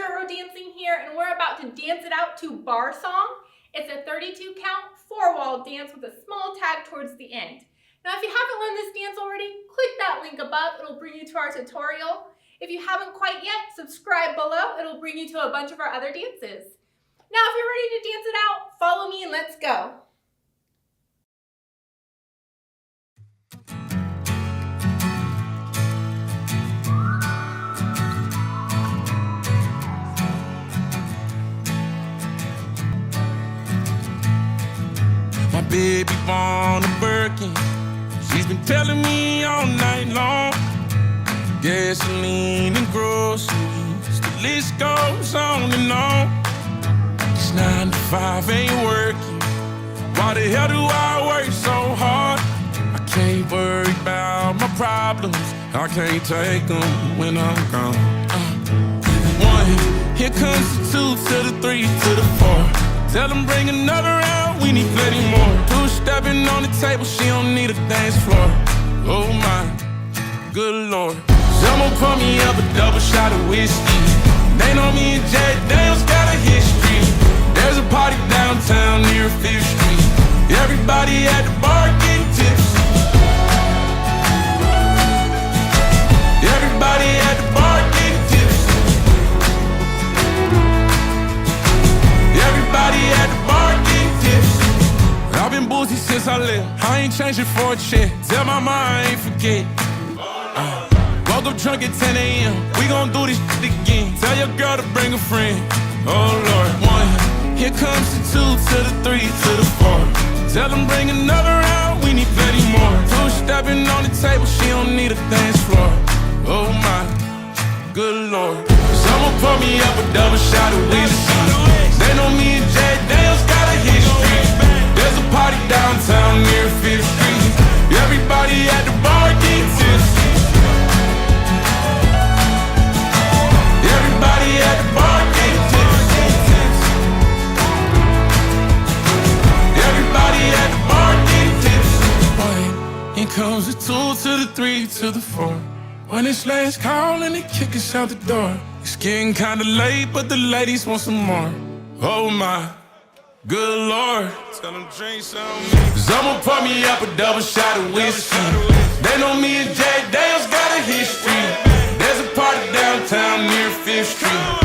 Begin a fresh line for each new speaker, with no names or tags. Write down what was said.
Euro dancing here, and we're about to dance it out to Bar Song. It's a 32 count, 4-wall dance with a small tag towards the end. Now, if you haven't learned this dance already, click that link above. It'll bring you to our tutorial. If you haven't quite yet, subscribe below. It'll bring you to a bunch of our other dances. Now, if you're ready to dance it out, follow me and let's go.
My baby born a Birkin. She's been telling me all night long. Gasoline and groceries, the list goes on and on. This 9 to 5 ain't working. Why the hell do I work so hard? I can't worry about my problems. I can't take them when I'm gone. 1, here comes the 2 to the 3 to the 4. Tell them bring another round, we need plenty more. 2 stepping on the table, she don't need a dance floor. Oh my, good Lord. Someone pour me up a double shot of whiskey. They know me and Jack Daniels got a history. There's a party downtown near 5th Street. Everybody at the bar getting tipsy. Everybody at the bar getting tipsy. Everybody at the bar getting tipsy. I've been boozy since I left. I ain't changing for a check. Tell my mom I ain't forget. Woke up drunk at 10 a.m. We gon' do this shit again. Tell your girl to bring a friend. Oh Lord. 1, here comes the 2 to the 3 to the 4. Tell them bring another round, we need plenty more. 2 stepping on the table, she don't need a dance floor. Oh my, good Lord. Someone pour me up a double shot of whiskey. They know me and Jack Daniels got a history. There's a party downtown near 5th Street. Everybody at the bar getting tipsy. Everybody at the bar getting tipsy. Everybody at the bar getting tipsy. 1, here comes the 2 to the 3 to the 4. When it's last call and they kick us out the door. It's getting kinda late, but the ladies want some more. Oh my, good Lord. Tell them drink some. Someone pour me up a double shot of whiskey. They know me and Jack Daniels got a history. There's a party downtown near 5th Street.